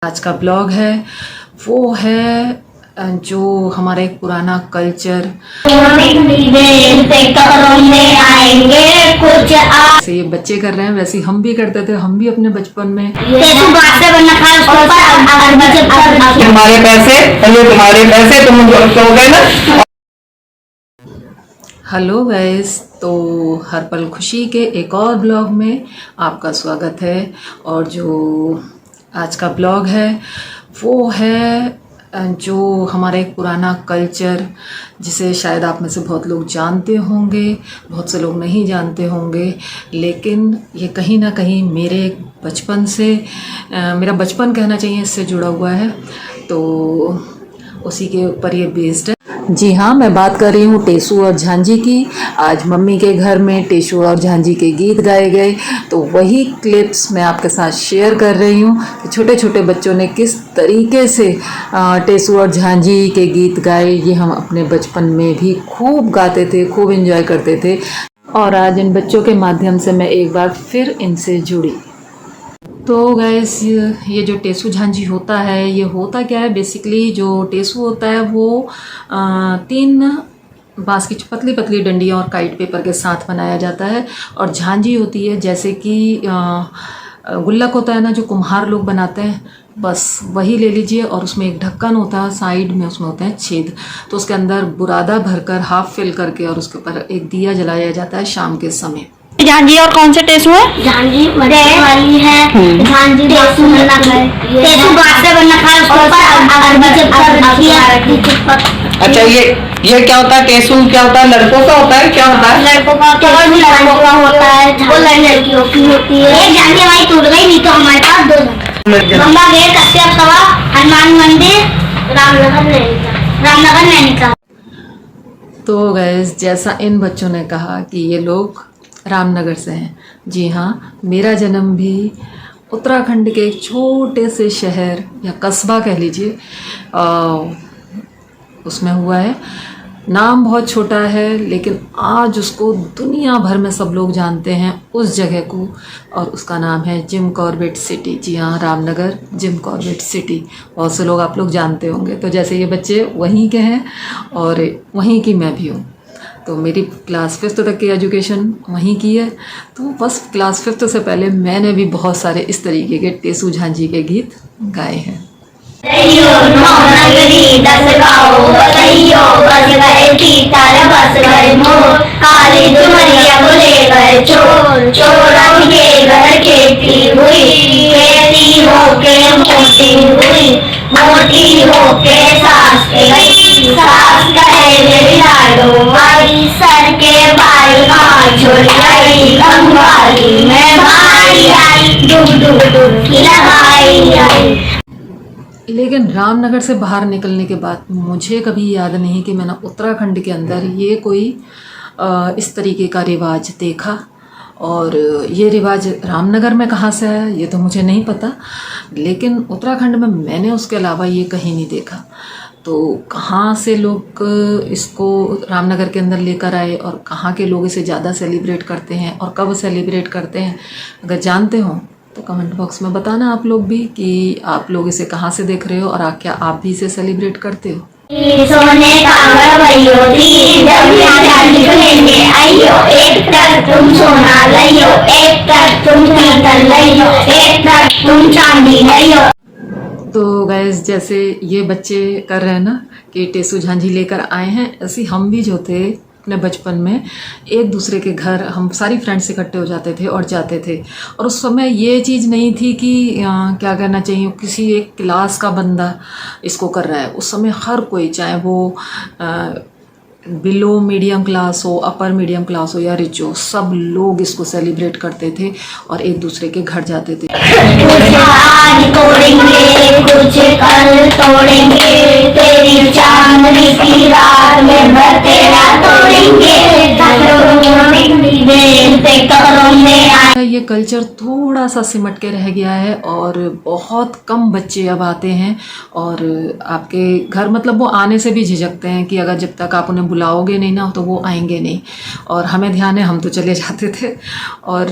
आज का ब्लॉग है वो है जो हमारा एक पुराना कल्चर से ये बच्चे कर रहे हैं, वैसे ही हम भी करते थे। हम भी अपने बचपन में तुम्हारे पैसे तुम्हारे पैसे तुम सो गए ना। हेलो गाइस, तो हर पल खुशी के एक और ब्लॉग में आपका स्वागत है। और जो आज का ब्लॉग है वो है जो हमारा एक पुराना कल्चर, जिसे शायद आप में से बहुत लोग जानते होंगे, बहुत से लोग नहीं जानते होंगे, लेकिन ये कहीं ना कहीं मेरे बचपन से मेरा बचपन कहना चाहिए इससे जुड़ा हुआ है, तो उसी के ऊपर ये बेस्ड है। जी हाँ, मैं बात कर रही हूँ टेसू और झांझी की। आज मम्मी के घर में टेसू और झांझी के गीत गाए गए, तो वही क्लिप्स मैं आपके साथ शेयर कर रही हूँ कि छोटे छोटे बच्चों ने किस तरीके से टेसू और झांझी के गीत गाए। ये हम अपने बचपन में भी खूब गाते थे, खूब एंजॉय करते थे, और आज इन बच्चों के माध्यम से मैं एक बार फिर इनसे जुड़ी। तो गैस, ये जो टेसू झांझी होता है, ये होता क्या है बेसिकली। जो टेसू होता है वो 3 बांस की पतली पतली डंडियाँ और काइट पेपर के साथ बनाया जाता है। और झांझी होती है जैसे कि गुल्लक होता है ना, जो कुम्हार लोग बनाते हैं, बस वही ले लीजिए। और उसमें एक ढक्कन होता है, साइड में उसमें होते हैं छेद, तो उसके अंदर बुरादा भरकर हाफ फिल करके और उसके ऊपर एक दिया जलाया जाता है शाम के समय। झांझी और कौन से टेसू है? झांझी मटके वाली है, झांझी टेसू बनना खाए, टेसू बांस से बनना खाए, उसके ऊपर अरबी चप्पल रखी है। अच्छा, ये क्या होता है? टेसू क्या होता है? लड़कों का होता है? क्या होता है? लड़कों का लड़कों का होता है, वो लड़कियों की होती है। एक झांझी हमारी टूट गई, नहीं तो हमारे पास 2 लंबा गेट, कश्यप सभा, हनुमान मंदिर, रामनगर नैनीताल। तो गैस, जैसा इन बच्चों ने कहा कि ये लोग रामनगर से हैं, जी हाँ, मेरा जन्म भी उत्तराखंड के एक छोटे से शहर या कस्बा कह लीजिए, उसमें हुआ है। नाम बहुत छोटा है, लेकिन आज उसको दुनिया भर में सब लोग जानते हैं उस जगह को, और उसका नाम है जिम कॉर्बेट सिटी। जी हाँ, रामनगर जिम कॉर्बेट सिटी। बहुत से लोग आप लोग जानते होंगे। तो जैसे ये बच्चे वहीं के हैं और वहीं की मैं भी हूँ, तो मेरी क्लास 5th तक की एजुकेशन वहीं की है। तो बस क्लास 5th से पहले मैंने भी बहुत सारे इस तरीके के टेसू झांझी के गीत गाए हैं। मोटी होके सास के गई, सास कहे मेरी लाडो मारी, सर के बाल छोड़ी आई, गंगाली में भाई आई, डूब डूब डुबकी लगाई आई। लेकिन रामनगर से बाहर निकलने के बाद मुझे कभी याद नहीं कि मैंने उत्तराखंड के अंदर ये कोई इस तरीके का रिवाज देखा। और ये रिवाज रामनगर में कहाँ से आया ये तो मुझे नहीं पता, लेकिन उत्तराखंड में मैंने उसके अलावा ये कहीं नहीं देखा। तो कहाँ से लोग इसको रामनगर के अंदर लेकर आए और कहाँ के लोग इसे ज़्यादा सेलिब्रेट करते हैं और कब सेलिब्रेट करते हैं, अगर जानते हो तो कमेंट बॉक्स में बताना आप लोग भी कि आप लोग इसे कहाँ से देख रहे हो और क्या आप भी इसे सेलिब्रेट करते हो। सोने का गरबैयो थी, जब झांझी को लेने आइयो, एक तक तुम सोना लइयो, एक तक तुम पीतल लइयो, एक तक तुम चांदी लइयो। तो गैस, जैसे ये बच्चे कर रहे हैं ना कि टेसू झांझी लेकर आए हैं, ऐसे हम भी जो थे अपने बचपन में एक दूसरे के घर हम सारी फ्रेंड्स इकट्ठे हो जाते थे और जाते थे। और उस समय ये चीज़ नहीं थी कि क्या कहना चाहिए किसी एक क्लास का बंदा इसको कर रहा है। उस समय हर कोई, चाहे वो बिलो मीडियम क्लास हो, अपर मीडियम क्लास हो या रिच हो, सब लोग इसको सेलिब्रेट करते थे और एक दूसरे के घर जाते थे। कुछ आज तोड़ेंगे, कुछ कल तोड़ेंगे, तेरी चांदनी की रात में बतेरा तोड़ेंगे, ये कल्चर थोड़ा सा सिमट के रह गया है और बहुत कम बच्चे अब आते हैं और आपके घर, मतलब वो आने से भी झिझकते हैं कि अगर जब तक आप उन्हें बुलाओगे नहीं ना तो वो आएंगे नहीं। और हमें ध्यान है, हम तो चले जाते थे। और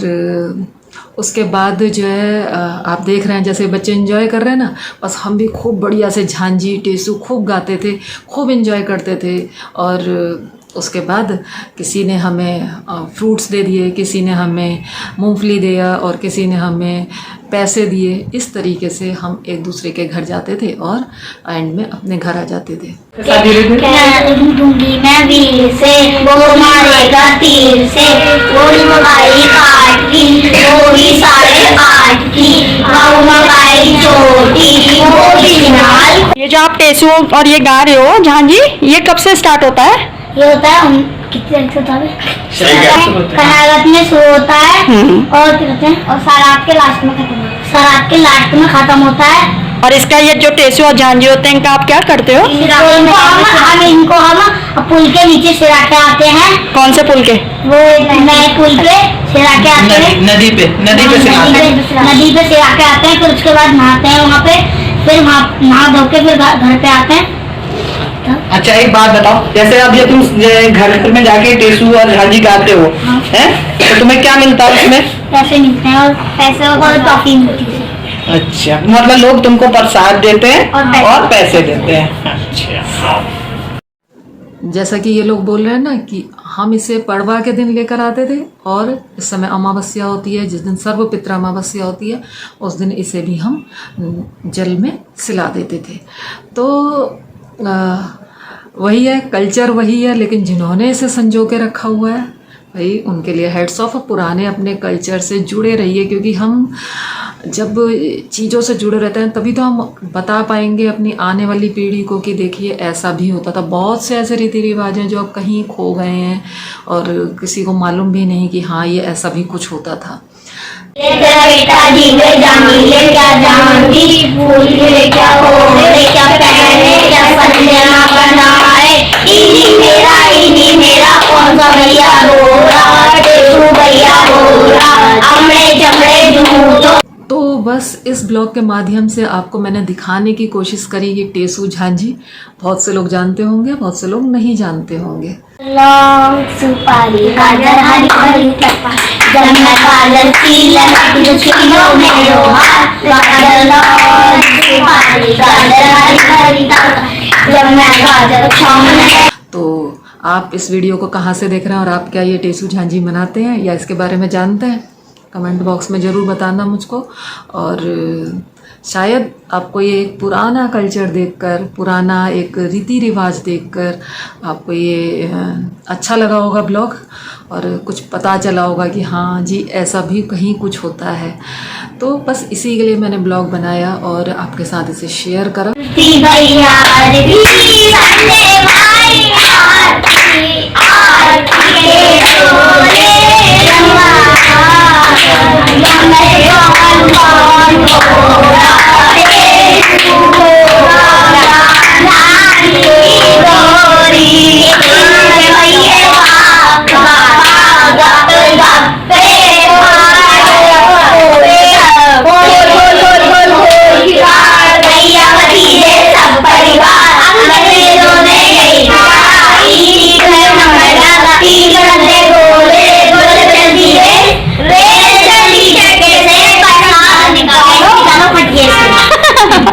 उसके बाद जो है आप देख रहे हैं जैसे बच्चे एंजॉय कर रहे हैं ना, बस हम भी खूब बढ़िया से झांझी टेसू खूब गाते थे, खूब एंजॉय करते थे। और उसके बाद किसी ने हमें फ्रूट्स दे दिए, किसी ने हमें मूंगफली दिया और किसी ने हमें पैसे दिए। इस तरीके से हम एक दूसरे के घर जाते थे और एंड में अपने घर आ जाते थे। दूंगी मैं वीर से, वो मारेगा तीर से, वो मगाई काट की, वो भी 8.5 की, वो मगाई छोटी, वो भी नाल। ये जो आप टेसू और ये गा रहे हो झांझी, ये कब से स्टार्ट होता है? ये होता है कितने तारीख से होता है? कनागत में शुरू होता है और क्या कहते हैं, और सारात के लास्ट में खत्म होता है। सारात के लास्ट में खत्म होता है। और इसका ये जो टेसू और झांझी होते हैं, इनका आप क्या करते हो? इनको हम पुल के नीचे सिरा के आते हैं। कौन से पुल के? वो नए पुल पे सिरा के आते हैं। नदी पे सिरा के आते हैं। फिर उसके बाद नहाते हैं वहाँ पे, फिर वहाँ नहा धो के फिर घर पे आते हैं। अच्छा एक बात बताओ, जैसे अब ये तुम घर में जाके टेसू और झांझी गाते हो, हैं? तो तुम्हें क्या मिलता है उसमें? पैसे मिलते हैं, और पैसे और टॉफी मिलती है। अच्छा, मतलब लोग तुमको प्रसाद देते हैं और पैसे देते हैं। अच्छा, जैसा कि ये लोग बोल रहे हैं ना कि हम इसे पड़वा के दिन लेकर आते थे, और इस समय अमावस्या होती है, जिस दिन सर्वपित्र अमावस्या होती है उस दिन इसे भी हम जल में सिला देते थे। तो वही है, कल्चर वही है, लेकिन जिन्होंने इसे संजो के रखा हुआ है भाई उनके लिए हेड्स ऑफ। पुराने अपने कल्चर से जुड़े रहिए, क्योंकि हम जब चीज़ों से जुड़े रहते हैं तभी तो हम बता पाएंगे अपनी आने वाली पीढ़ी को कि देखिए ऐसा भी होता था। बहुत से ऐसे रीति रिवाज हैं जो अब कहीं खो गए हैं और किसी को मालूम भी नहीं कि हाँ ये ऐसा भी कुछ होता था। तेरा बेटा जीवे जानिए क्या जानती, फूल गिरे क्या ओढ़े, क्या पहने, क्या संजना बनाए। इन्हीं मेरा कौन सा भैया रो रहा, टेसू भैया रो रहा, अमड़े जमड़े झूठो। तो बस इस ब्लॉग के माध्यम से आपको मैंने दिखाने की कोशिश करी कि टेसू झांझी बहुत से लोग जानते होंगे, बहुत से लोग नहीं जानते होंगे। लौंग सुपारी गाजर हरी हरी पत्ता, जब मैं काजल की लगाती तो चीलों में लोहार। लौंग सुपारी गाजर हरी हरी पत्ता, जब मैं काजल छाऊं। तो आप इस वीडियो को कहाँ से देख रहे हैं और आप क्या ये टेसू झांझी मनाते हैं या इसके बारे में जानते हैं? कमेंट बॉक्स में ज़रूर बताना मुझको। और शायद आपको ये एक पुराना कल्चर देखकर, पुराना एक रीति रिवाज देखकर आपको ये अच्छा लगा होगा ब्लॉग, और कुछ पता चला होगा कि हाँ जी ऐसा भी कहीं कुछ होता है। तो बस इसी के लिए मैंने ब्लॉग बनाया और आपके साथ इसे शेयर करा।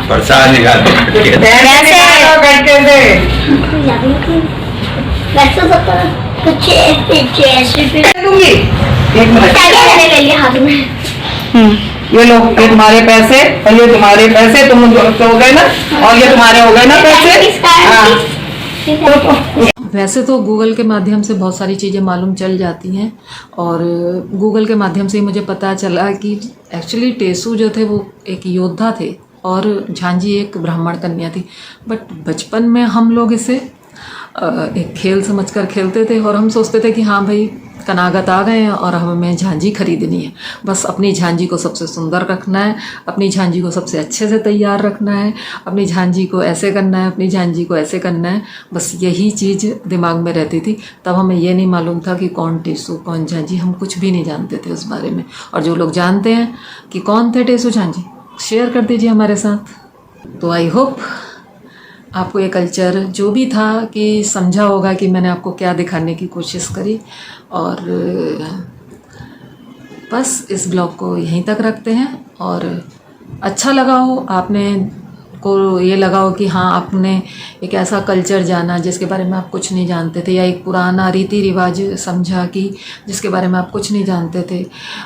प्रसाद निकालते ये लो, ये तुम्हारे पैसे और ये तुम्हारे पैसे, तुम तो हो गए ना, और ये तुम्हारे हो गए ना पैसे। हाँ। वैसे तो गूगल के माध्यम से बहुत सारी चीज़ें मालूम चल जाती हैं, और गूगल के माध्यम से ही मुझे पता चला कि एक्चुअली टेसू जो थे वो एक योद्धा थे और झांझी एक ब्राह्मण कन्या थी। बट बचपन में हम लोग इसे एक खेल समझकर खेलते थे, और हम सोचते थे कि हाँ भाई कनागत आ गए हैं और हमें झांझी खरीदनी है, बस अपनी झांझी को सबसे सुंदर रखना है, अपनी झांझी को सबसे अच्छे से तैयार रखना है, अपनी झांझी को ऐसे करना है, अपनी झांझी को ऐसे करना है, बस यही चीज़ दिमाग में रहती थी। तब हमें ये नहीं मालूम था कि कौन टेसू कौन झांझी, हम कुछ भी नहीं जानते थे उस बारे में। और जो लोग जानते हैं कि कौन थे टेसू झांझी, शेयर कर दीजिए हमारे साथ। तो आई होप आपको ये कल्चर जो भी था कि समझा होगा कि मैंने आपको क्या दिखाने की कोशिश करी। और बस इस ब्लॉग को यहीं तक रखते हैं। और अच्छा लगा हो, आपने को ये लगा हो कि हाँ आपने एक ऐसा कल्चर जाना जिसके बारे में आप कुछ नहीं जानते थे, या एक पुराना रीति रिवाज समझा कि जिसके बारे में आप कुछ नहीं जानते थे,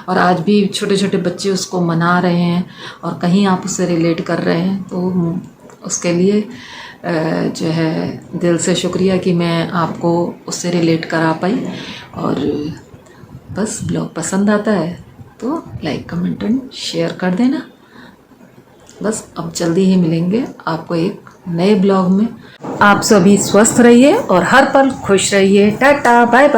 और आज भी छोटे छोटे बच्चे उसको मना रहे हैं और कहीं आप उससे रिलेट कर रहे हैं, तो उसके लिए जो है दिल से शुक्रिया कि मैं आपको उससे रिलेट करा पाई। और बस ब्लॉग पसंद आता है तो लाइक कमेंट एंड शेयर कर देना। बस अब जल्दी ही मिलेंगे आपको एक नए ब्लॉग में। आप सभी स्वस्थ रहिए और हर पल खुश रहिए। Tata bye bye.